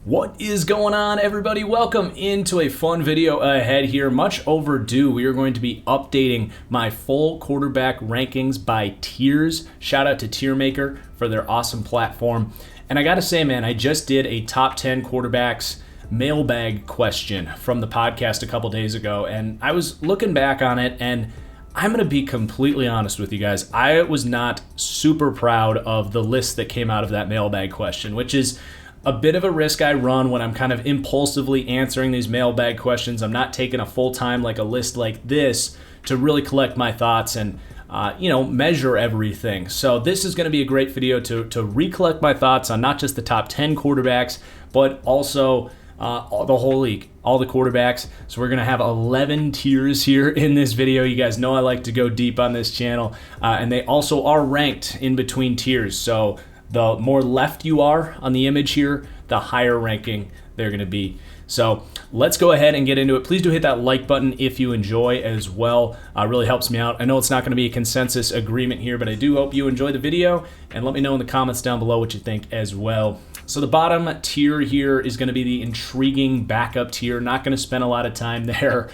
What is going on, everybody? Welcome into a fun video ahead here. Much overdue. We are going to be updating my full quarterback rankings by tiers. Shout out to TierMaker for their awesome platform. And I gotta say, man, I just did a top 10 quarterbacks mailbag question from the podcast a couple days ago, and I was looking back on it, and I'm going to be completely honest with you guys. I was not super proud of the list that came out of that mailbag question, which is a bit of a risk I run when I'm kind of impulsively answering these mailbag questions. I'm not taking a full time like a list like this to really collect my thoughts and measure everything. So this is going to be a great video to recollect my thoughts on not just the top 10 quarterbacks, but also the whole league, all the quarterbacks. So we're going to have 11 tiers here in this video. You guys know I like to go deep on this channel, and they also are ranked in between tiers. So the more left you are on the image here, the higher ranking they're going to be. So let's go ahead and get into it. Please do hit that like button if you enjoy as well. Really helps me out. I know it's not going to be a consensus agreement here, but I do hope you enjoy the video, and let me know in the comments down below what you think as well. So the bottom tier here is going to be the intriguing backup tier. Not going to spend a lot of time there.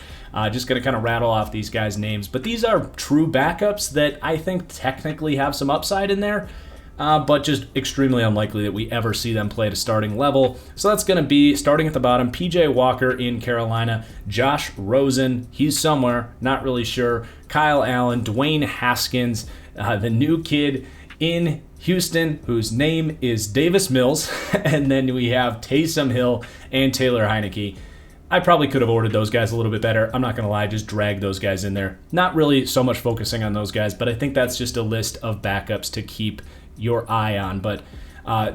Just going to kind of rattle off these guys' names. But these are true backups that I think technically have some upside in there, but just extremely unlikely that we ever see them play at a starting level. So that's going to be, starting at the bottom, PJ Walker in Carolina, Josh Rosen, he's somewhere, not really sure, Kyle Allen, Dwayne Haskins, the new kid in Houston, whose name is Davis Mills, and then we have Taysom Hill and Taylor Heineke. I probably could have ordered those guys a little bit better. I'm not going to lie, just drag those guys in there. Not really so much focusing on those guys, but I think that's just a list of backups to keep your eye on. But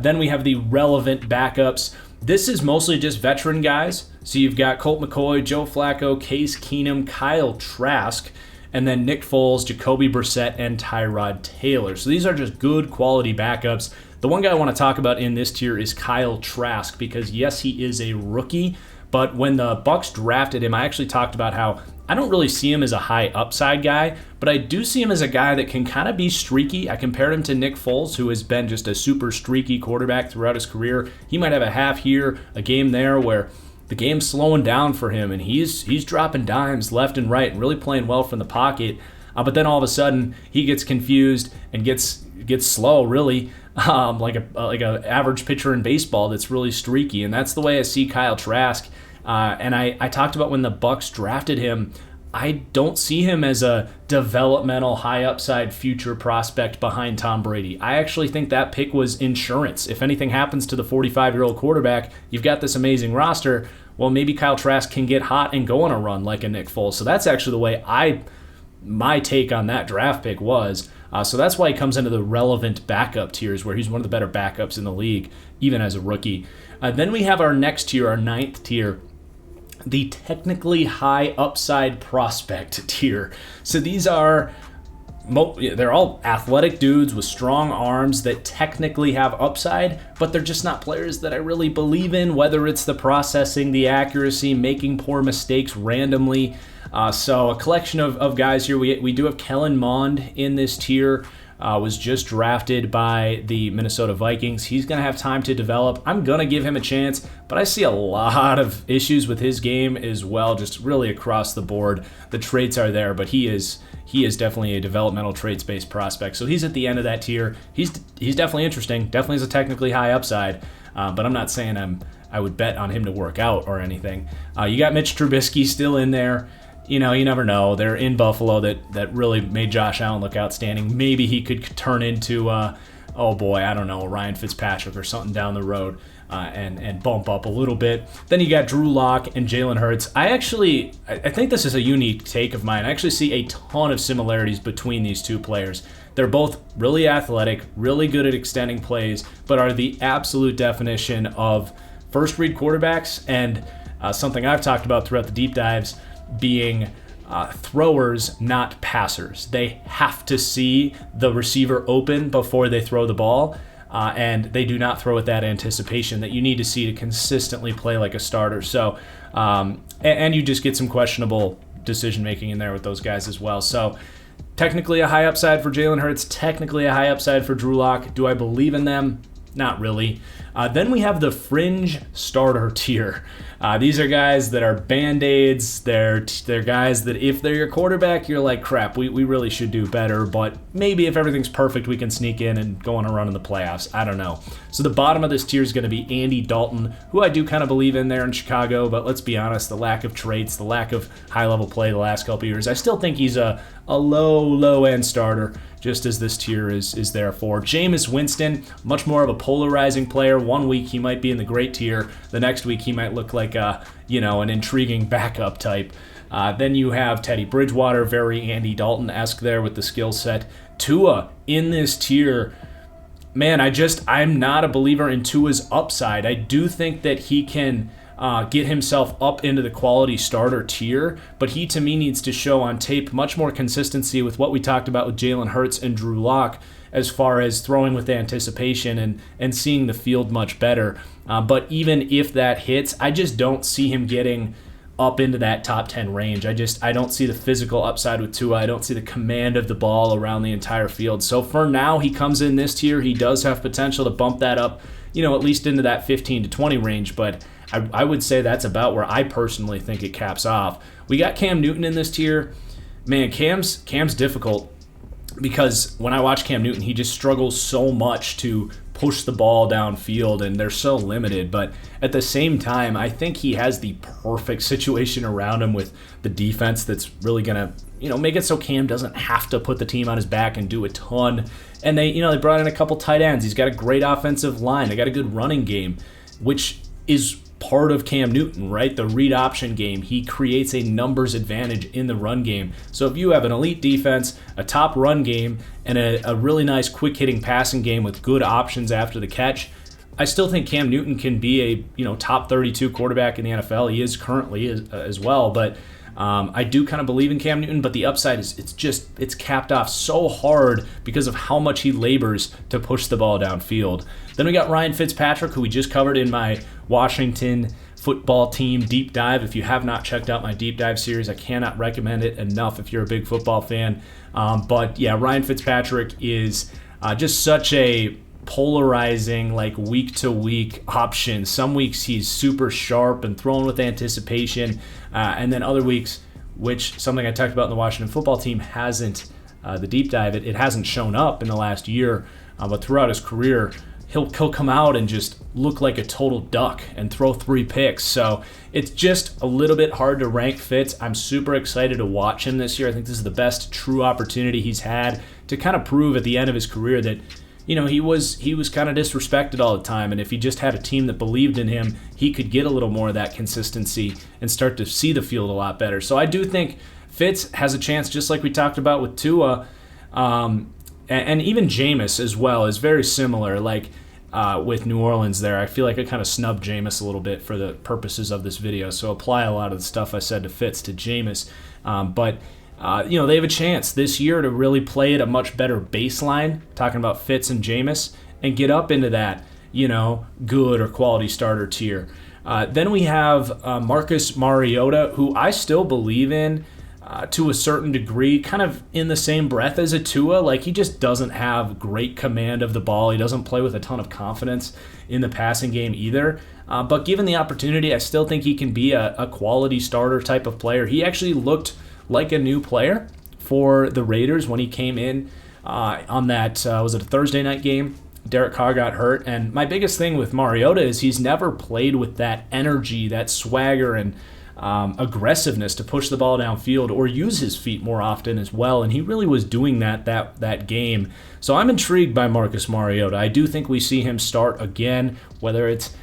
then we have the relevant backups. This is mostly just veteran guys. So you've got Colt McCoy, Joe Flacco, Case Keenum, Kyle Trask, and then Nick Foles, Jacoby Brissett, and Tyrod Taylor. So these are just good quality backups. The one guy I want to talk about in this tier is Kyle Trask, because yes, he is a rookie, but when the Bucs drafted him, I actually talked about how I don't really see him as a high upside guy, but I do see him as a guy that can kind of be streaky. I compared him to Nick Foles, who has been just a super streaky quarterback throughout his career. He might have a half here, a game there where the game's slowing down for him, and he's dropping dimes left and right and really playing well from the pocket. But then all of a sudden, he gets confused and gets slow, really, like a average pitcher in baseball that's really streaky. And that's the way I see Kyle Trask. And I talked about when the Bucs drafted him, I don't see him as a developmental, high upside future prospect behind Tom Brady. I actually think that pick was insurance. If anything happens to the 45-year-old quarterback, you've got this amazing roster. Well, maybe Kyle Trask can get hot and go on a run like a Nick Foles. So that's actually the way my take on that draft pick was. So that's why he comes into the relevant backup tiers, where he's one of the better backups in the league, even as a rookie. Then we have our next tier, our 9th tier, the technically high upside prospect tier. So these are, they're all athletic dudes with strong arms that technically have upside, but they're just not players that I really believe in, whether it's the processing, the accuracy, making poor mistakes randomly. So a collection of guys here. We do have Kellen Mond in this tier. Was just drafted by the Minnesota Vikings. He's going to have time to develop. I'm going to give him a chance, but I see a lot of issues with his game as well, just really across the board. The traits are there, but he is definitely a developmental traits-based prospect. So he's at the end of that tier. He's definitely interesting. Definitely is a technically high upside, but I'm not saying I would bet on him to work out or anything. You got Mitch Trubisky still in there. You never know. They're in Buffalo that really made Josh Allen look outstanding. Maybe he could turn into, Ryan Fitzpatrick or something down the road and bump up a little bit. Then you got Drew Lock and Jalen Hurts. I think this is a unique take of mine. I actually see a ton of similarities between these two players. They're both really athletic, really good at extending plays, but are the absolute definition of first-read quarterbacks, and something I've talked about throughout the deep dives being throwers, not passers. They have to see the receiver open before they throw the ball, and they do not throw with that anticipation that you need to see to consistently play like a starter. So, and you just get some questionable decision-making in there with those guys as well. So technically a high upside for Jalen Hurts, technically a high upside for Drew Lock. Do I believe in them? Not really. Then we have the fringe starter tier. These are guys that are band-aids. They're guys that if they're your quarterback, you're like, crap, we really should do better. But maybe if everything's perfect, we can sneak in and go on a run in the playoffs. I don't know. So the bottom of this tier is going to be Andy Dalton, who I do kind of believe in there in Chicago. But let's be honest, the lack of traits, the lack of high-level play the last couple years, I still think he's a low-end starter, just as this tier is there for. Jameis Winston, much more of a polarizing player. One week he might be in the great tier. The next week he might look like an intriguing backup type. Then you have Teddy Bridgewater, very Andy Dalton-esque there with the skill set. Tua in this tier, man, I'm not a believer in Tua's upside. I do think that he can get himself up into the quality starter tier, but he to me needs to show on tape much more consistency with what we talked about with Jalen Hurts and Drew Lock as far as throwing with anticipation and seeing the field much better. But even if that hits, I just don't see him getting up into that top 10 range. I don't see the physical upside with Tua. I don't see the command of the ball around the entire field. So for now, he comes in this tier. He does have potential to bump that up, at least into that 15 to 20 range, but I would say that's about where I personally think it caps off. We got Cam Newton in this tier. Man, Cam's difficult because when I watch Cam Newton, he just struggles so much to push the ball downfield, and they're so limited. But at the same time, I think he has the perfect situation around him with the defense that's really going to make it so Cam doesn't have to put the team on his back and do a ton. And they brought in a couple tight ends. He's got a great offensive line. They got a good running game, which is part of Cam Newton, right? The read option game. He creates a numbers advantage in the run game. So if you have an elite defense, a top run game, and a really nice quick hitting passing game with good options after the catch, I still think Cam Newton can be a top 32 quarterback in the NFL. He is currently as well, but I do kind of believe in Cam Newton, but the upside is it's capped off so hard because of how much he labors to push the ball downfield. Then we got Ryan Fitzpatrick, who we just covered in my Washington football team deep dive. If you have not checked out my deep dive series, I cannot recommend it enough if you're a big football fan. But yeah, Ryan Fitzpatrick is just such a polarizing, like week to week option. Some weeks he's super sharp and thrown with anticipation, and then other weeks, which something I talked about in the Washington football team hasn't, the deep dive, it hasn't shown up in the last year, but throughout his career, he'll come out and just look like a total duck and throw 3 picks. So it's just a little bit hard to rank Fitz. I'm super excited to watch him this year. I think this is the best true opportunity he's had to kind of prove at the end of his career that he was kind of disrespected all the time, and if he just had a team that believed in him, he could get a little more of that consistency and start to see the field a lot better. So I do think Fitz has a chance, just like we talked about with Tua, and even Jameis as well is very similar. Like with New Orleans there, I feel like I kind of snubbed Jameis a little bit for the purposes of this video, so apply a lot of the stuff I said to Fitz to Jameis. But they have a chance this year to really play at a much better baseline, talking about Fitz and Jameis, and get up into that, good or quality starter tier. Then we have Marcus Mariota, who I still believe in to a certain degree, kind of in the same breath as a Tua. Like, he just doesn't have great command of the ball. He doesn't play with a ton of confidence in the passing game either. But given the opportunity, I still think he can be a quality starter type of player. He actually looked like a new player for the Raiders when he came in on that, was it a Thursday night game? Derek Carr got hurt, and my biggest thing with Mariota is he's never played with that energy, that swagger, and aggressiveness to push the ball downfield or use his feet more often as well, and he really was doing that game. So I'm intrigued by Marcus Mariota. I do think we see him start again, whether it's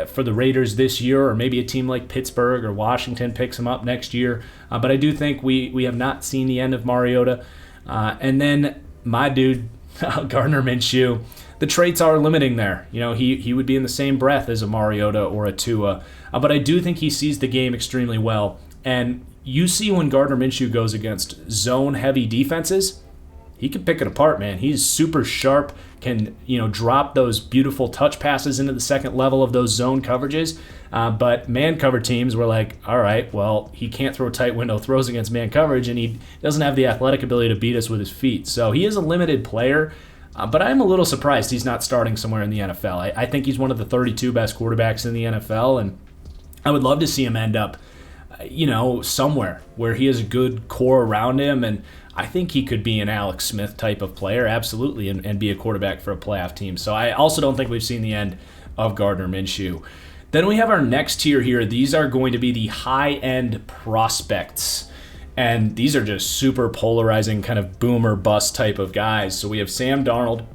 for the Raiders this year, or maybe a team like Pittsburgh or Washington picks him up next year. But I do think we have not seen the end of Mariota. And then my dude, Gardner Minshew, the traits are limiting there. He would be in the same breath as a Mariota or a Tua. But I do think he sees the game extremely well. And you see when Gardner Minshew goes against zone-heavy defenses, he can pick it apart, man. He's super sharp, can drop those beautiful touch passes into the second level of those zone coverages. But man cover teams were like, all right, well, he can't throw tight window throws against man coverage, and he doesn't have the athletic ability to beat us with his feet. So he is a limited player. But I'm a little surprised he's not starting somewhere in the NFL. I think he's one of the 32 best quarterbacks in the NFL, and I would love to see him end up, somewhere where he has a good core around him, and I think he could be an Alex Smith type of player, absolutely, and be a quarterback for a playoff team. So I also don't think we've seen the end of Gardner Minshew. Then we have our next tier here. These are going to be the high-end prospects, and these are just super polarizing, kind of boomer bust type of guys. So we have Sam Darnold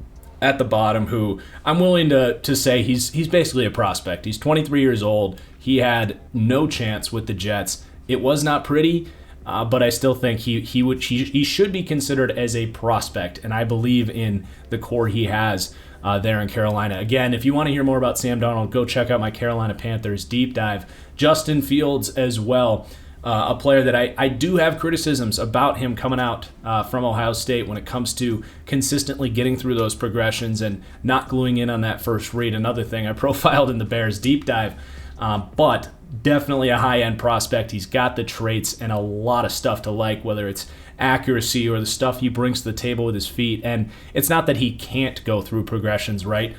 at the bottom, who I'm willing to say he's basically a prospect. He's 23 years old. He had no chance with the Jets. It was not pretty, but I still think he should be considered as a prospect, and I believe in the core he has there in Carolina. Again, if you want to hear more about Sam Darnold, go check out my Carolina Panthers deep dive. Justin Fields as well. A player that I do have criticisms about him coming out from Ohio State when it comes to consistently getting through those progressions and not gluing in on that first read. Another thing I profiled in the Bears deep dive, but definitely a high-end prospect. He's got the traits and a lot of stuff to like, whether it's accuracy or the stuff he brings to the table with his feet. And it's not that he can't go through progressions, right?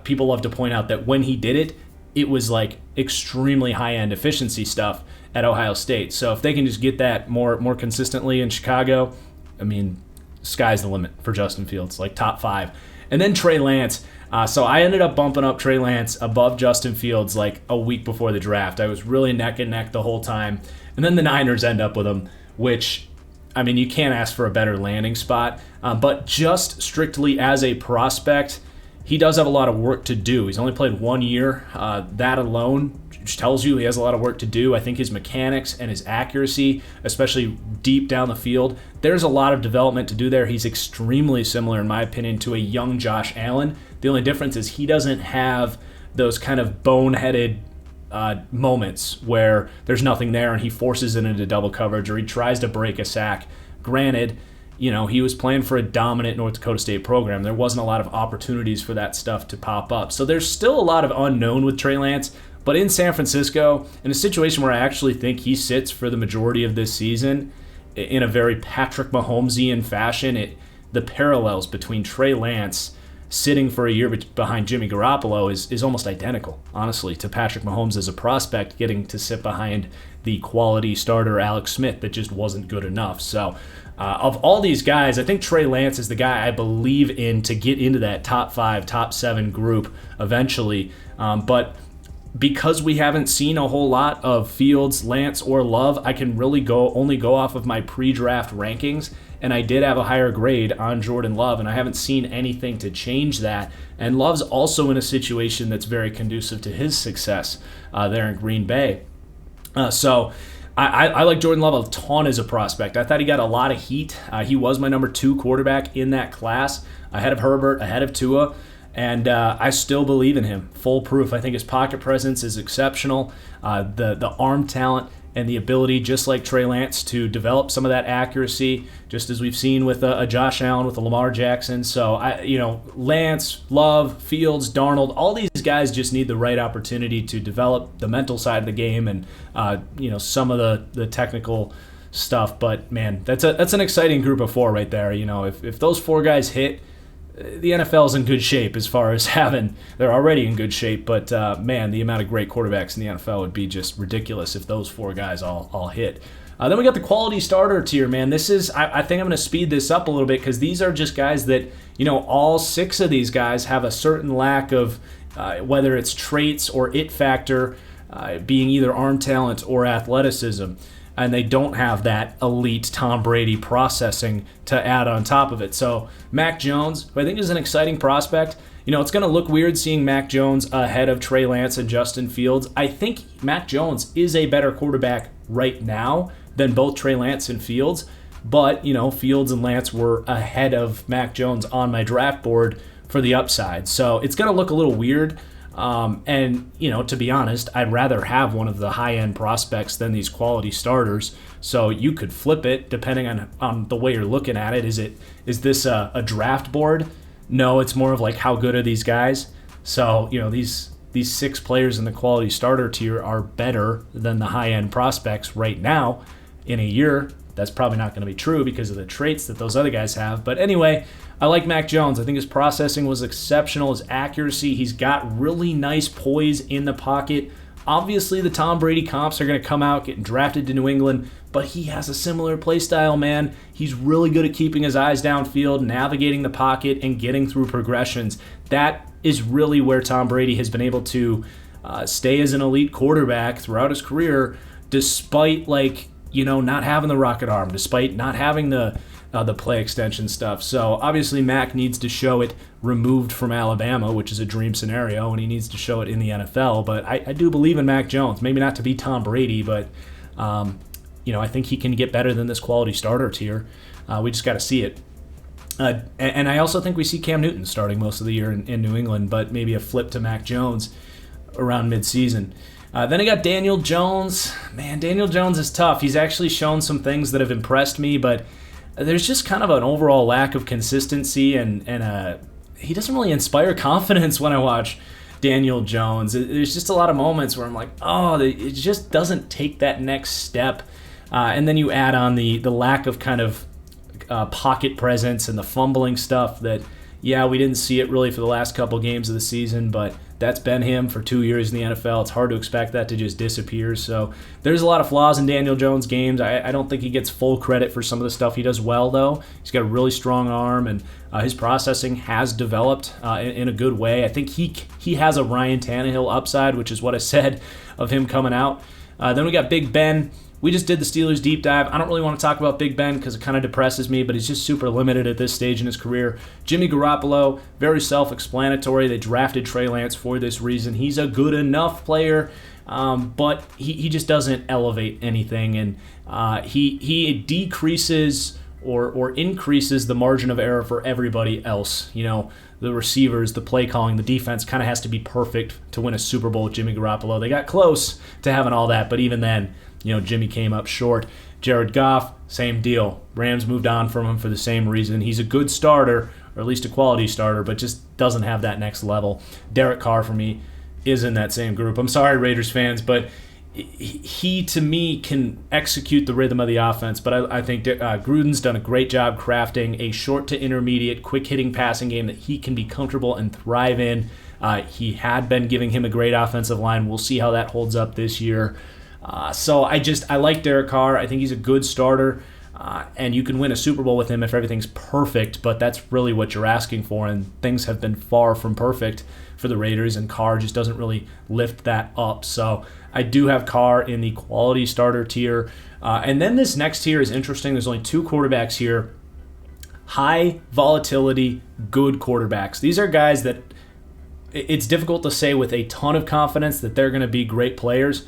People love to point out that when he did it, it was like extremely high-end efficiency stuff at Ohio State. So if they can just get that more consistently in Chicago, I mean, sky's the limit for Justin Fields, like top 5. And then Trey Lance. So I ended up bumping up Trey Lance above Justin Fields like a week before the draft. I was really neck and neck the whole time. And then the Niners end up with him, which, I mean, you can't ask for a better landing spot. But just strictly as a prospect, he does have a lot of work to do. He's only played 1 year. That alone tells you he has a lot of work to do. I think his mechanics and his accuracy, especially deep down the field, there's a lot of development to do there. He's extremely similar, in my opinion, to a young Josh Allen. The only difference is he doesn't have those kind of boneheaded moments where there's nothing there and he forces it into double coverage or he tries to break a sack. Granted, he was playing for a dominant North Dakota State program. There wasn't a lot of opportunities for that stuff to pop up. So there's still a lot of unknown with Trey Lance. But in San Francisco, in a situation where I actually think he sits for the majority of this season in a very Patrick Mahomesian fashion, the parallels between Trey Lance sitting for a year behind Jimmy Garoppolo is almost identical, honestly, to Patrick Mahomes as a prospect getting to sit behind the quality starter Alex Smith that just wasn't good enough. So of all these guys, I think Trey Lance is the guy I believe in to get into that top 5, top 7 group eventually. But because we haven't seen a whole lot of Fields, Lance, or Love, I can really only go off of my pre-draft rankings, and I did have a higher grade on Jordan Love, and I haven't seen anything to change that. And Love's also in a situation that's very conducive to his success there in Green Bay. So I like Jordan Love a ton as a prospect. I thought he got a lot of heat. He was my number 2 quarterback in that class, ahead of Herbert, ahead of Tua. And I still believe in him. Full proof. I think his pocket presence is exceptional. The arm talent and the ability, just like Trey Lance, to develop some of that accuracy, just as we've seen with a Josh Allen, with a Lamar Jackson. So, Lance, Love, Fields, Darnold, all these guys just need the right opportunity to develop the mental side of the game and, some of the technical stuff. But, man, that's an exciting group of 4 right there. If those 4 guys hit, the NFL's in good shape as far as they're already in good shape, but man, the amount of great quarterbacks in the NFL would be just ridiculous if those 4 guys all hit. Then we got the quality starter tier, man. This is, I think I'm going to speed this up a little bit because these are just guys that, all 6 of these guys have a certain lack of, whether it's traits or it factor, being either arm talent or athleticism. And they don't have that elite Tom Brady processing to add on top of it. So Mac Jones, who I think is an exciting prospect, it's going to look weird seeing Mac Jones ahead of Trey Lance and Justin Fields. I think Mac Jones is a better quarterback right now than both Trey Lance and Fields. But, Fields and Lance were ahead of Mac Jones on my draft board for the upside. So it's going to look a little weird. And, to be honest, I'd rather have one of the high-end prospects than these quality starters. So you could flip it depending on the way you're looking at it. Is this a draft board? No, it's more of like how good are these guys? So, these 6 players in the quality starter tier are better than the high-end prospects right now. In a year, That's probably not going to be true because of the traits that those other guys have. But anyway, I like Mac Jones. I think his processing was exceptional, his accuracy. He's got really nice poise in the pocket. Obviously, the Tom Brady comps are going to come out, getting drafted to New England, but he has a similar play style, man. He's really good at keeping his eyes downfield, navigating the pocket, and getting through progressions. That is really where Tom Brady has been able to stay as an elite quarterback throughout his career, despite not having the rocket arm, despite not having the play extension stuff. So obviously Mac needs to show it removed from Alabama, which is a dream scenario, and he needs to show it in the NFL. But I do believe in Mac Jones. Maybe not to be Tom Brady, but I think he can get better than this quality starter tier. We just got to see it. And I also think we see Cam Newton starting most of the year in New England, but maybe a flip to Mac Jones around midseason. Then I got Daniel Jones. Man, Daniel Jones is tough. He's actually shown some things that have impressed me, but there's just kind of an overall lack of consistency, and he doesn't really inspire confidence when I watch Daniel Jones. There's just a lot of moments where I'm like, oh, it just doesn't take that next step. And then you add on the lack of kind of pocket presence and the fumbling stuff that, yeah, we didn't see it really for the last couple games of the season, but that's been him for 2 years in the NFL. It's hard to expect that to just disappear. So there's a lot of flaws in Daniel Jones' games. I don't think he gets full credit for some of the stuff he does well, though. He's got a really strong arm, and his processing has developed in a good way. I think he has a Ryan Tannehill upside, which is what I said of him coming out. Then we got Big Ben. We just did the Steelers deep dive. I don't really want to talk about Big Ben because it kind of depresses me, but he's just super limited at this stage in his career. Jimmy Garoppolo, very self-explanatory. They drafted Trey Lance for this reason. He's a good enough player, but he just doesn't elevate anything, and he decreases or increases the margin of error for everybody else. The receivers, the play calling, the defense kind of has to be perfect to win a Super Bowl with Jimmy Garoppolo. They got close to having all that, but even then, Jimmy came up short. Jared Goff, same deal. Rams moved on from him for the same reason. He's a good starter, or at least a quality starter, but just doesn't have that next level. Derek Carr, for me, is in that same group. I'm sorry, Raiders fans, but he, to me, can execute the rhythm of the offense, but I think Gruden's done a great job crafting a short to intermediate, quick-hitting passing game that he can be comfortable and thrive in. He had been giving him a great offensive line. We'll see how that holds up this year. So I like Derek Carr. I think he's a good starter, and you can win a Super Bowl with him if everything's perfect, but that's really what you're asking for, and things have been far from perfect for the Raiders, and Carr just doesn't really lift that up. So I do have Carr in the quality starter tier. And then this next tier is interesting. There's only two quarterbacks here. High volatility, good quarterbacks. These are guys that it's difficult to say with a ton of confidence that they're going to be great players.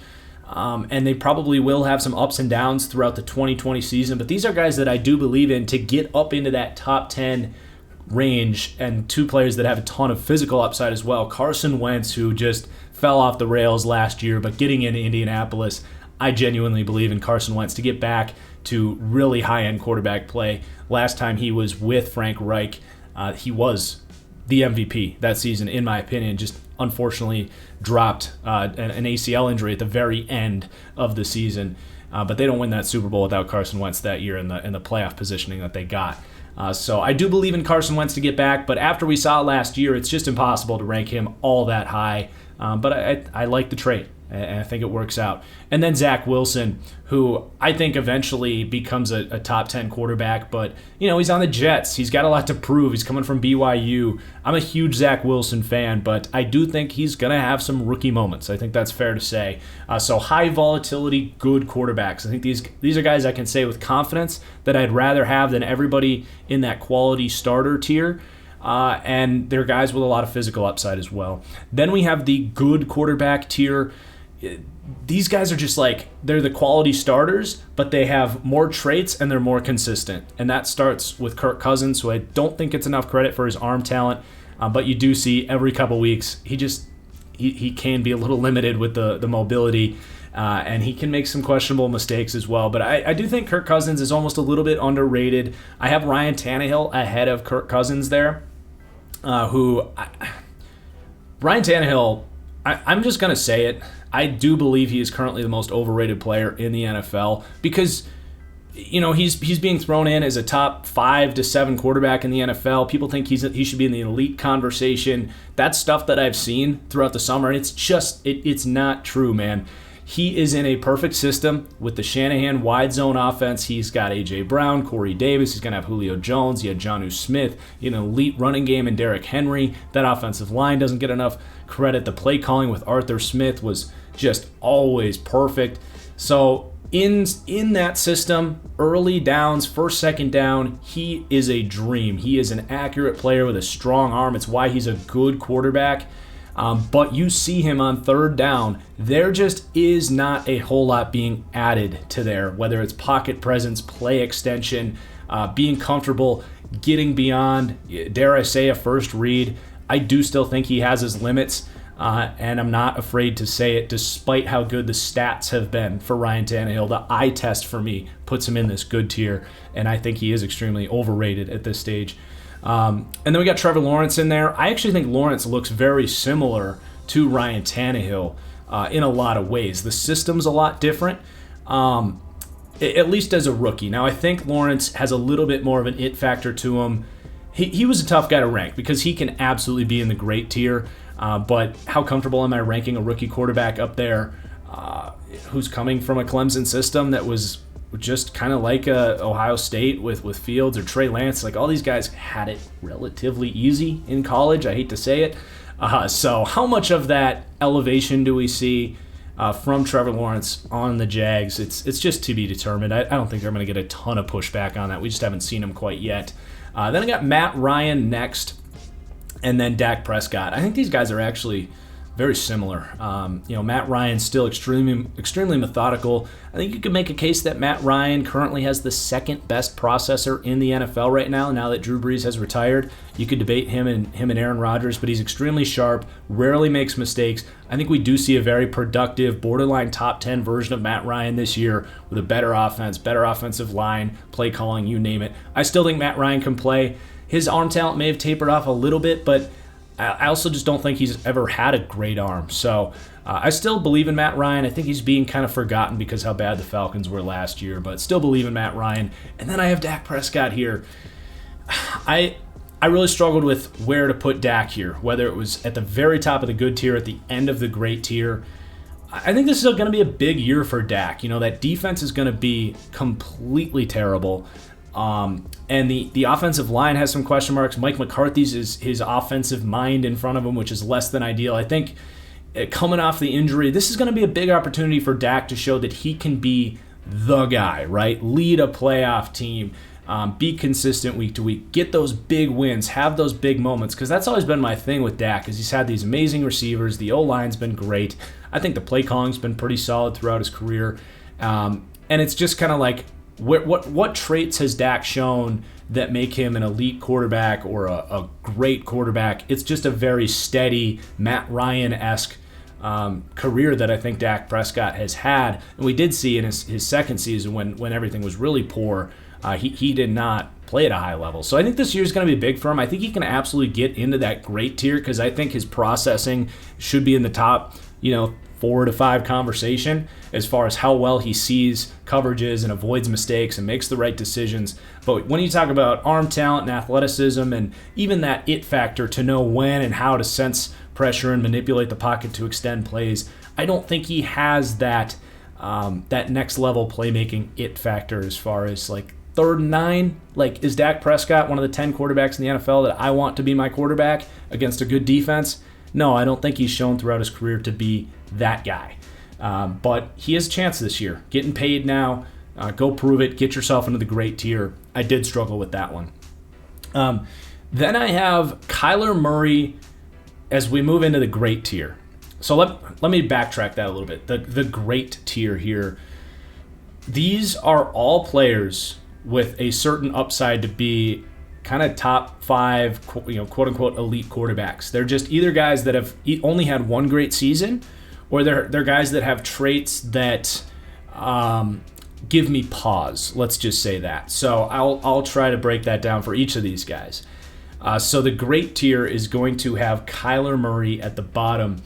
And they probably will have some ups and downs throughout the 2020 season. But these are guys that I do believe in to get up into that top 10 range, and two players that have a ton of physical upside as well. Carson Wentz, who just fell off the rails last year, but getting into Indianapolis, I genuinely believe in Carson Wentz to get back to really high-end quarterback play. Last time he was with Frank Reich, he was the MVP that season, in my opinion. Just unfortunately dropped an ACL injury at the very end of the season. But they don't win that Super Bowl without Carson Wentz that year in the playoff positioning that they got. So I do believe in Carson Wentz to get back, but after we saw last year, it's just impossible to rank him all that high. But I like the trade, and I think it works out. And then Zach Wilson, who I think eventually becomes a top 10 quarterback, but he's on the Jets. He's got a lot to prove. He's coming from BYU. I'm a huge Zach Wilson fan, but I do think he's going to have some rookie moments. I think that's fair to say. So high volatility, good quarterbacks. I think these are guys I can say with confidence that I'd rather have than everybody in that quality starter tier. And they're guys with a lot of physical upside as well. Then we have the good quarterback tier. These guys are just they're the quality starters, but they have more traits and they're more consistent. And that starts with Kirk Cousins, who I don't think gets enough credit for his arm talent, but you do see every couple weeks he can be a little limited with the mobility, and he can make some questionable mistakes as well. But I do think Kirk Cousins is almost a little bit underrated. I have Ryan Tannehill ahead of Kirk Cousins there, Ryan Tannehill, I'm just going to say it, I do believe he is currently the most overrated player in the NFL because he's being thrown in as a top 5 to 7 quarterback in the NFL. People think he should be in the elite conversation. That's stuff that I've seen throughout the summer, and it's not true, man. He is in a perfect system with the Shanahan wide zone offense. He's got A.J. Brown, Corey Davis. He's going to have Julio Jones. He had Jonnu Smith. An elite running game and Derrick Henry. That offensive line doesn't get enough credit. The play calling with Arthur Smith was just always perfect. So in that system, early downs, first, second down, he is a dream. He is an accurate player with a strong arm. It's why he's a good quarterback. But you see him on third down, there just is not a whole lot being added to there, whether it's pocket presence, play extension, being comfortable, getting beyond, dare I say, a first read. I do still think he has his limits, and I'm not afraid to say it, despite how good the stats have been for Ryan Tannehill. The eye test for me puts him in this good tier, and I think he is extremely overrated at this stage. And then we got Trevor Lawrence in there. I actually think Lawrence looks very similar to Ryan Tannehill in a lot of ways. The system's a lot different, at least as a rookie. Now, I think Lawrence has a little bit more of an it factor to him. He was a tough guy to rank because he can absolutely be in the great tier, but how comfortable am I ranking a rookie quarterback up there who's coming from a Clemson system that was just kind of like Ohio State with Fields or Trey Lance? Like, all these guys had it relatively easy in college. I hate to say it. So how much of that elevation do we see from Trevor Lawrence on the Jags? It's just to be determined. I don't think they're going to get a ton of pushback on that. We just haven't seen him quite yet. Then I got Matt Ryan next, and then Dak Prescott. I think these guys are actually very similar. Matt Ryan's still extremely methodical. I think you could make a case that Matt Ryan currently has the second best processor in the NFL right now that Drew Brees has retired. You could debate him and Aaron Rodgers, but he's extremely sharp, rarely makes mistakes. I think we do see a very productive, borderline top 10 version of Matt Ryan this year with a better offense, better offensive line, play calling, you name it. I still think Matt Ryan can play. His arm talent may have tapered off a little bit, but I also just don't think he's ever had a great arm. So I still believe in Matt Ryan. I think he's being kind of forgotten because how bad the Falcons were last year, but still believe in Matt Ryan. And then I have Dak Prescott here. I really struggled with where to put Dak here, whether it was at the very top of the good tier, at the end of the great tier. I think this is going to be a big year for Dak. That defense is going to be completely terrible. And the offensive line has some question marks. Mike McCarthy's is his offensive mind in front of him, which is less than ideal. I think coming off the injury, this is going to be a big opportunity for Dak to show that he can be the guy, right? Lead a playoff team, be consistent week to week, get those big wins, have those big moments, because that's always been my thing with Dak, is he's had these amazing receivers. The O-line's been great. I think the play calling's been pretty solid throughout his career. And it's just kind of like, what traits has Dak shown that make him an elite quarterback or a great quarterback? It's just a very steady Matt Ryan-esque career that I think Dak Prescott has had. And we did see in his second season when everything was really poor, he did not play at a high level. So I think this year is going to be big for him. I think he can absolutely get into that great tier because I think his processing should be in the top, 4 to 5 conversation as far as how well he sees coverages and avoids mistakes and makes the right decisions. But when you talk about arm talent and athleticism and even that it factor to know when and how to sense pressure and manipulate the pocket to extend plays, I don't think he has that next level playmaking it factor as far as like 3rd and 9. Like, is Dak Prescott one of the 10 quarterbacks in the NFL that I want to be my quarterback against a good defense? No, I don't think he's shown throughout his career to be that guy. But he has a chance this year. Getting paid now. Go prove it. Get yourself into the great tier. I did struggle with that one. Then I have Kyler Murray as we move into the great tier. So let me backtrack that a little bit. The great tier here. These are all players with a certain upside to be kind of top 5, quote unquote elite quarterbacks. They're just either guys that have only had one great season, or they're guys that have traits that give me pause. Let's just say that. So I'll try to break that down for each of these guys. So the great tier is going to have Kyler Murray at the bottom.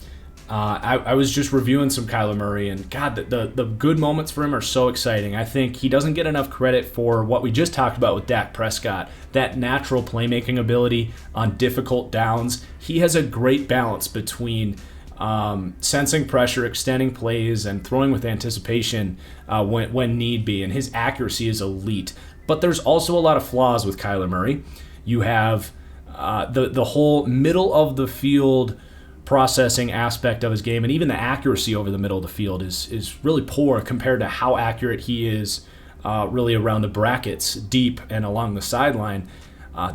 I was just reviewing some Kyler Murray, and God, the good moments for him are so exciting. I think he doesn't get enough credit for what we just talked about with Dak Prescott, that natural playmaking ability on difficult downs. He has a great balance between sensing pressure, extending plays, and throwing with anticipation when need be, and his accuracy is elite. But there's also a lot of flaws with Kyler Murray. You have the whole middle of the field processing aspect of his game, and even the accuracy over the middle of the field is really poor compared to how accurate he is really around the brackets, deep and along the sideline.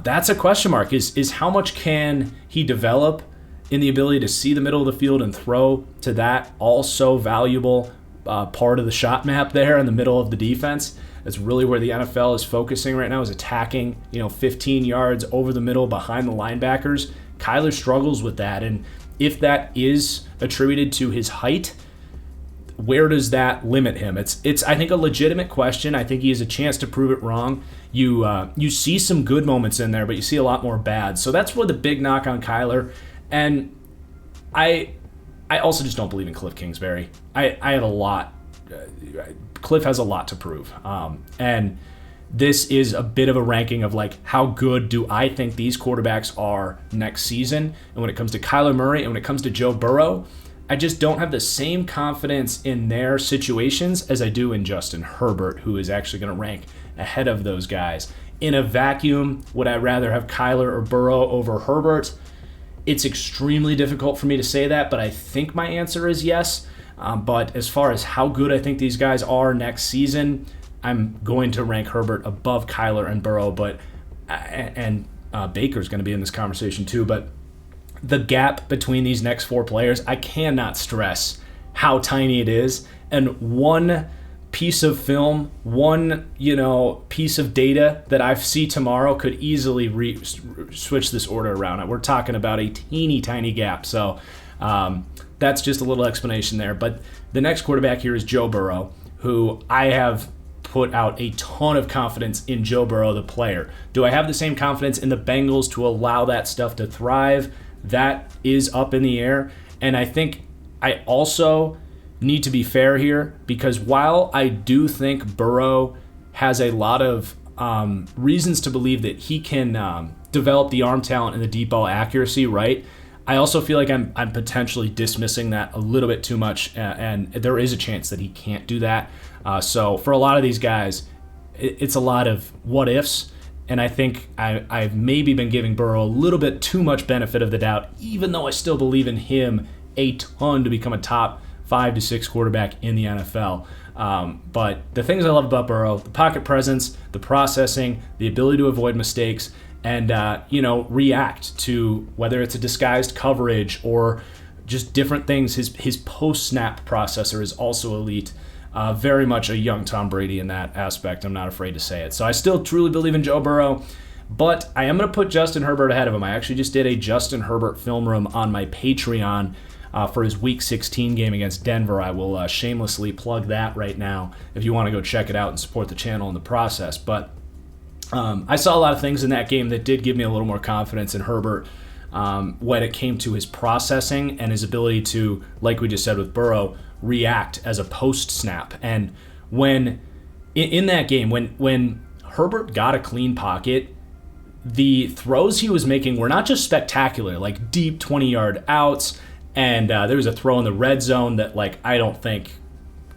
That's a question mark, is how much can he develop in the ability to see the middle of the field and throw to that also valuable part of the shot map there in the middle of the defense. That's really where the NFL is focusing right now, is attacking 15 yards over the middle behind the linebackers. Kyler struggles with that, and if that is attributed to his height, where does that limit him? It's I think a legitimate question. I think he has a chance to prove it wrong. You see some good moments in there, but you see a lot more bad. So that's really the big knock on Kyler. And I also just don't believe in Cliff Kingsbury. I have a lot. Cliff has a lot to prove. And this is a bit of a ranking of like, how good do I think these quarterbacks are next season? And when it comes to Kyler Murray and when it comes to Joe Burrow, I just don't have the same confidence in their situations as I do in Justin Herbert, who is actually going to rank ahead of those guys. In a vacuum, would I rather have Kyler or Burrow over Herbert? It's extremely difficult for me to say that, but I think my answer is yes. But as far as how good I think these guys are next season, I'm going to rank Herbert above Kyler and Burrow, and Baker's going to be in this conversation too. But the gap between these next four players, I cannot stress how tiny it is. And one piece of film, one piece of data that I see tomorrow could easily switch this order around. We're talking about a teeny tiny gap. So that's just a little explanation there. But the next quarterback here is Joe Burrow, who I have put out a ton of confidence in Joe Burrow, the player. Do I have the same confidence in the Bengals to allow that stuff to thrive? That is up in the air. And I think I also need to be fair here, because while I do think Burrow has a lot of reasons to believe that he can develop the arm talent and the deep ball accuracy, right? I also feel like I'm potentially dismissing that a little bit too much, and there is a chance that he can't do that. So for a lot of these guys, it's a lot of what ifs, and I think I've maybe been giving Burrow a little bit too much benefit of the doubt, even though I still believe in him a ton to become a top 5 to 6 quarterback in the NFL. But the things I love about Burrow, the pocket presence, the processing, the ability to avoid mistakes, and react to whether it's a disguised coverage or just different things. His post-snap processor is also elite. Very much a young Tom Brady in that aspect. I'm not afraid to say it. So I still truly believe in Joe Burrow, but I am going to put Justin Herbert ahead of him. I actually just did a Justin Herbert film room on my Patreon for his Week 16 game against Denver. I will shamelessly plug that right now if you want to go check it out and support the channel in the process. But I saw a lot of things in that game that did give me a little more confidence in Herbert when it came to his processing and his ability to, like we just said with Burrow, react as a post-snap. And when in that game, when Herbert got a clean pocket, the throws he was making were not just spectacular, like deep 20-yard outs, and there was a throw in the red zone that I don't think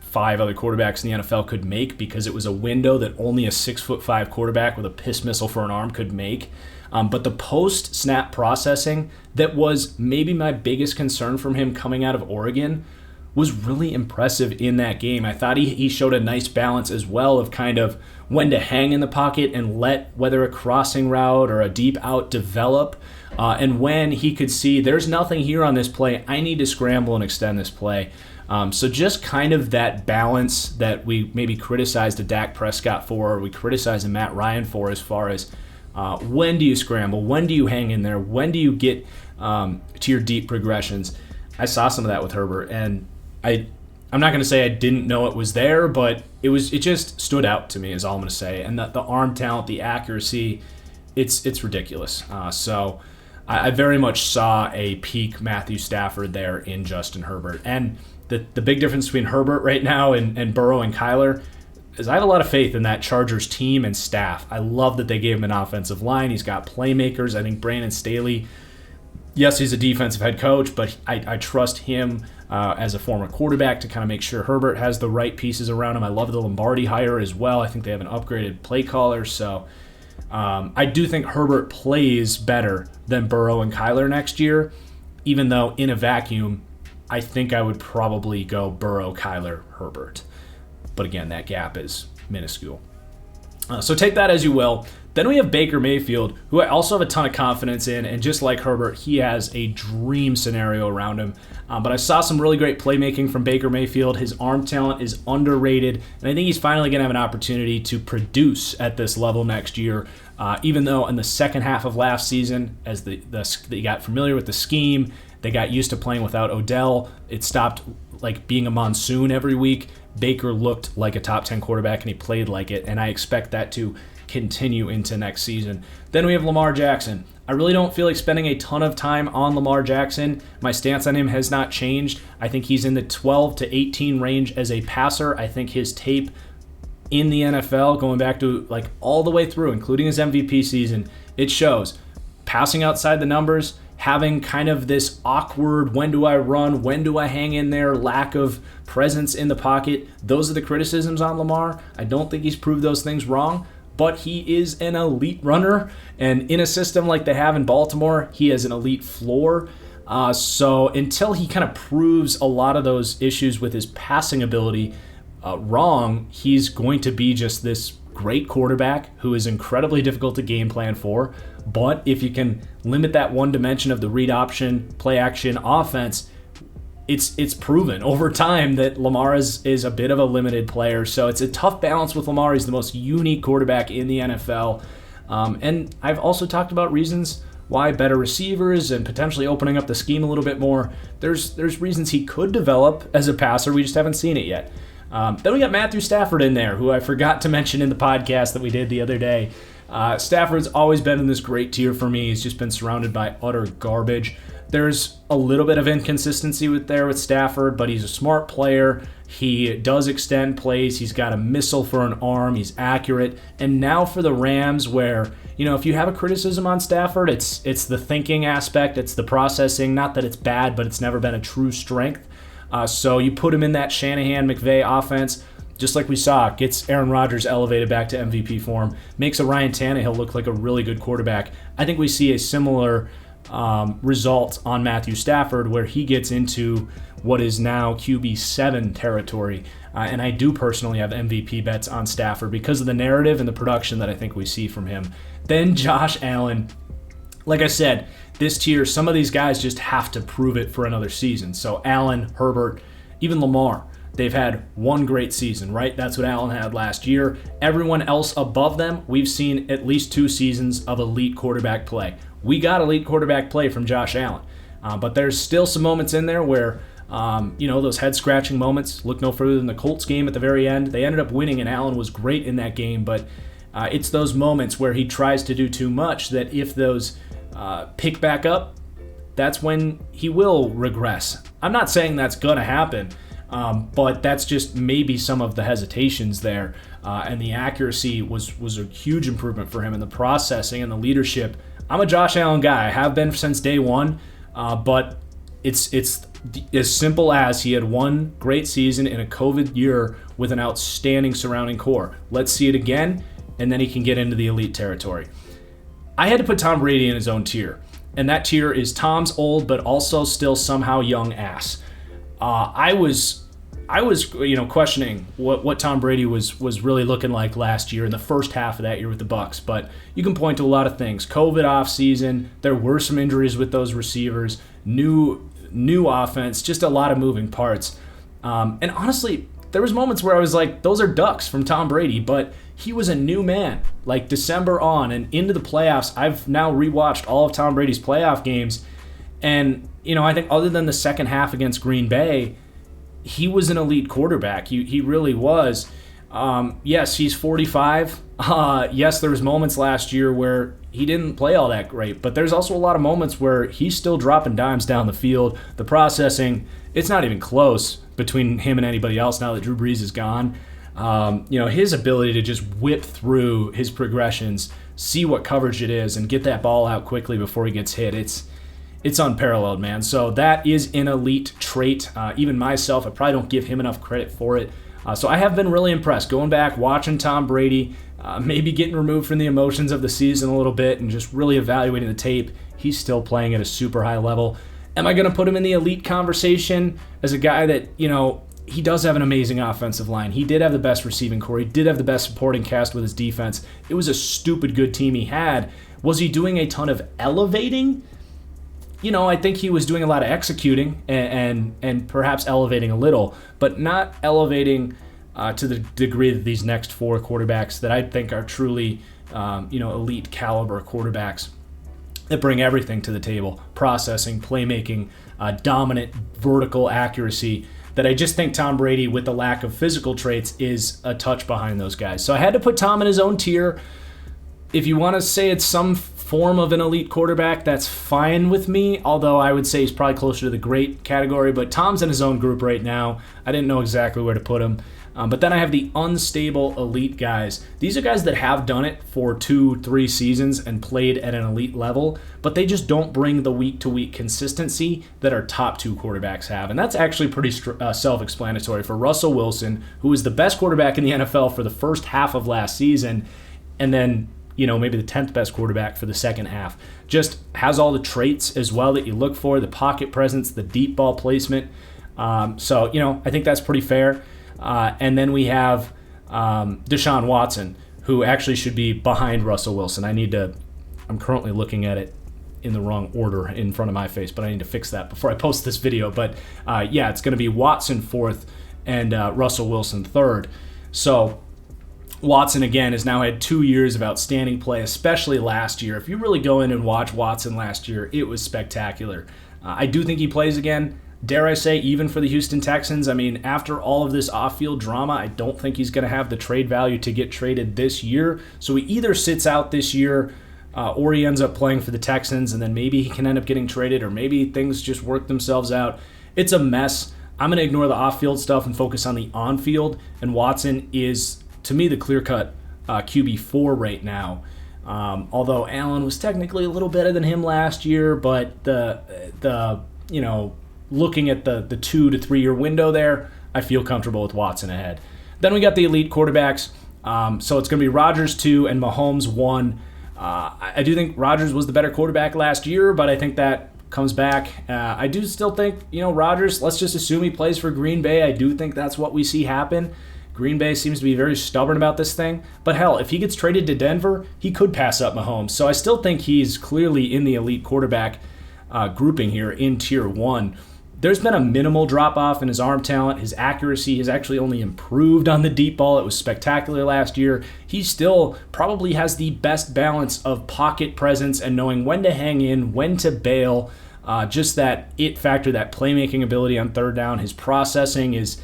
5 other quarterbacks in the NFL could make, because it was a window that only a 6'5" quarterback with a piss missile for an arm could make. But the post-snap processing that was maybe my biggest concern from him coming out of Oregon was really impressive in that game. I thought he showed a nice balance as well of kind of when to hang in the pocket and let whether a crossing route or a deep out develop, and when he could see there's nothing here on this play, I need to scramble and extend this play. So just kind of that balance that we maybe criticized a Dak Prescott for, or we criticized a Matt Ryan for, as far as when do you scramble, when do you hang in there, when do you get to your deep progressions. I saw some of that with Herbert, and I'm not going to say I didn't know it was there, but it just stood out to me, is all I'm going to say. And the arm talent, the accuracy, it's ridiculous. So I very much saw a peak Matthew Stafford there in Justin Herbert. And the big difference between Herbert right now and Burrow and Kyler is I have a lot of faith in that Chargers team and staff. I love that they gave him an offensive line. He's got playmakers. I think Brandon Staley, yes, he's a defensive head coach, but I trust him as a former quarterback to kind of make sure Herbert has the right pieces around him. I love the Lombardi hire as well. I think they have an upgraded play caller. So I do think Herbert plays better than Burrow and Kyler next year, even though in a vacuum, I think I would probably go Burrow, Kyler, Herbert. But again, that gap is minuscule. So take that as you will. Then we have Baker Mayfield, who I also have a ton of confidence in, and just like Herbert, he has a dream scenario around him. But I saw some really great playmaking from Baker Mayfield. His arm talent is underrated, and I think he's finally going to have an opportunity to produce at this level next year, even though in the second half of last season, as they got familiar with the scheme, they got used to playing without Odell, it stopped like being a monsoon every week. Baker looked like a top 10 quarterback, and he played like it, and I expect that to continue into next season. Then we have Lamar Jackson. I really don't feel like spending a ton of time on Lamar Jackson. My stance on him has not changed. I think he's in the 12 to 18 range as a passer. I think his tape in the NFL, going back to like all the way through, including his MVP season, it shows passing outside the numbers, having kind of this awkward, when do I run, when do I hang in there, lack of presence in the pocket. Those are the criticisms on Lamar. I don't think he's proved those things wrong, but he is an elite runner, and in a system like they have in Baltimore, he has an elite floor. So until he kind of proves a lot of those issues with his passing ability wrong, he's going to be just this great quarterback who is incredibly difficult to game plan for. But if you can limit that one dimension of the read option, play action offense, it's proven over time that Lamar is a bit of a limited player. So it's a tough balance with Lamar. He's the most unique quarterback in the NFL. And I've also talked about reasons why better receivers and potentially opening up the scheme a little bit more. There's reasons he could develop as a passer. We just haven't seen it yet. Then we got Matthew Stafford in there, who I forgot to mention in the podcast that we did the other day. Stafford's always been in this great tier for me. He's just been surrounded by utter garbage. There's a little bit of inconsistency with Stafford, but he's a smart player. He does extend plays. He's got a missile for an arm. He's accurate. And now for the Rams, where, if you have a criticism on Stafford, it's the thinking aspect. It's the processing. Not that it's bad, but it's never been a true strength. So you put him in that Shanahan-McVay offense, just like we saw, gets Aaron Rodgers elevated back to MVP form, makes a Ryan Tannehill look like a really good quarterback. I think we see a similar result on Matthew Stafford, where he gets into what is now QB7 territory. And I do personally have MVP bets on Stafford because of the narrative and the production that I think we see from him. Then Josh Allen. Like I said, this tier, some of these guys just have to prove it for another season. So Allen, Herbert, even Lamar, they've had one great season, right? That's what Allen had last year. Everyone else above them, we've seen at least 2 seasons of elite quarterback play. We got elite quarterback play from Josh Allen. But there's still some moments in there where, those head-scratching moments. Look no further than the Colts game at the very end. They ended up winning, and Allen was great in that game. But it's those moments where he tries to do too much that if those pick back up, that's when he will regress. I'm not saying that's going to happen, but that's just maybe some of the hesitations there. And the accuracy was a huge improvement for him, and the processing and the leadership. I'm a Josh Allen guy. I have been since day one, but it's as simple as he had one great season in a COVID year with an outstanding surrounding core. Let's see it again, and then he can get into the elite territory. I had to put Tom Brady in his own tier, and that tier is Tom's old but also still somehow young ass. I was questioning what Tom Brady was really looking like last year in the first half of that year with the Bucs, but you can point to a lot of things. COVID offseason, there were some injuries with those receivers, new offense, just a lot of moving parts. And honestly, there was moments where I was like, those are ducks from Tom Brady, but he was a new man, like December on and into the playoffs. I've now rewatched all of Tom Brady's playoff games, and I think other than the second half against Green Bay, he was an elite quarterback. He really was. Yes, he's 45. Yes, there was moments last year where he didn't play all that great, but there's also a lot of moments where he's still dropping dimes down the field. The processing, it's not even close between him and anybody else now that Drew Brees is gone. His ability to just whip through his progressions, see what coverage it is, and get that ball out quickly before he gets hit, it's unparalleled, man. So that is an elite trait. Even myself, I probably don't give him enough credit for it. So I have been really impressed going back, watching Tom Brady, maybe getting removed from the emotions of the season a little bit and just really evaluating the tape. He's still playing at a super high level. Am I going to put him in the elite conversation as a guy that, he does have an amazing offensive line. He did have the best receiving core. He did have the best supporting cast with his defense. It was a stupid good team he had. Was he doing a ton of elevating? I think he was doing a lot of executing and perhaps elevating a little, but not elevating to the degree that these next four quarterbacks that I think are truly, elite caliber quarterbacks that bring everything to the table: processing, playmaking, dominant vertical accuracy. That I just think Tom Brady, with the lack of physical traits, is a touch behind those guys. So I had to put Tom in his own tier. If you want to say it's some form of an elite quarterback, that's fine with me, although I would say he's probably closer to the great category. But Tom's in his own group right now. I didn't know exactly where to put him. But then I have the unstable elite guys. These are guys that have done it for 2-3 seasons and played at an elite level, but they just don't bring the week-to-week consistency that our top two quarterbacks have. And that's actually pretty self-explanatory for Russell Wilson, who was the best quarterback in the NFL for the first half of last season, and then maybe the 10th best quarterback for the second half. Just has all the traits as well that you look for: the pocket presence, the deep ball placement. I think that's pretty fair. And then we have Deshaun Watson, who actually should be behind Russell Wilson. I'm currently looking at it in the wrong order in front of my face, but I need to fix that before I post this video. But it's going to be Watson fourth and Russell Wilson third. So Watson, again, has now had 2 years of outstanding play, especially last year. If you really go in and watch Watson last year, it was spectacular. I do think he plays again. Dare I say, even for the Houston Texans. I mean, after all of this off-field drama, I don't think he's going to have the trade value to get traded this year. So he either sits out this year or he ends up playing for the Texans, and then maybe he can end up getting traded, or maybe things just work themselves out. It's a mess. I'm going to ignore the off-field stuff and focus on the on-field, and Watson is, to me, the clear-cut QB4 right now. Although Allen was technically a little better than him last year, but looking at the 2 to 3 year window there, I feel comfortable with Watson ahead. Then we got the elite quarterbacks. So it's going to be Rodgers 2 and Mahomes 1. I do think Rodgers was the better quarterback last year, but I think that comes back. I do still think, Rodgers, let's just assume he plays for Green Bay. I do think that's what we see happen. Green Bay seems to be very stubborn about this thing. But hell, if he gets traded to Denver, he could pass up Mahomes. So I still think he's clearly in the elite quarterback grouping here in Tier 1. There's been a minimal drop-off in his arm talent. His accuracy has actually only improved on the deep ball. It was spectacular last year. He still probably has the best balance of pocket presence and knowing when to hang in, when to bail. Just that it factor, that playmaking ability on third down. His processing is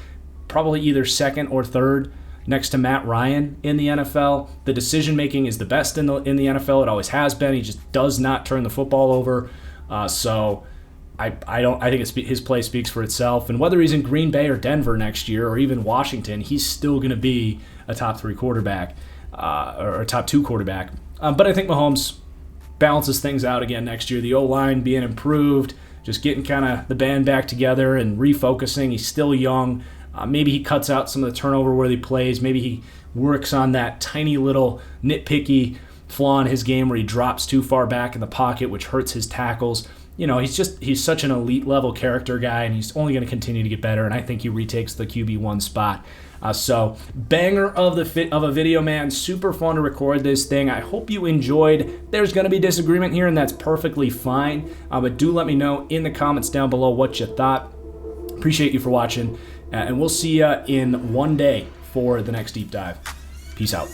probably either second or third next to Matt Ryan in the NFL. The decision-making is the best in the NFL. It always has been. He just does not turn the football over. I think his play speaks for itself. And whether he's in Green Bay or Denver next year or even Washington, he's still going to be a top 3 quarterback or a top 2 quarterback. But I think Mahomes balances things out again next year. The O-line being improved, just getting kind of the band back together and refocusing. He's still young. Maybe he cuts out some of the turnover-worthy plays. Maybe he works on that tiny little nitpicky flaw in his game where he drops too far back in the pocket, which hurts his tackles. He's such an elite level character guy, and he's only going to continue to get better, and I think he retakes the QB1 spot. So banger of a video, man. Super fun to record this thing. I hope you enjoyed. There's going to be disagreement here, and that's perfectly fine. But do let me know in the comments down below what you thought. Appreciate you for watching, and we'll see you in one day for the next deep dive. Peace out.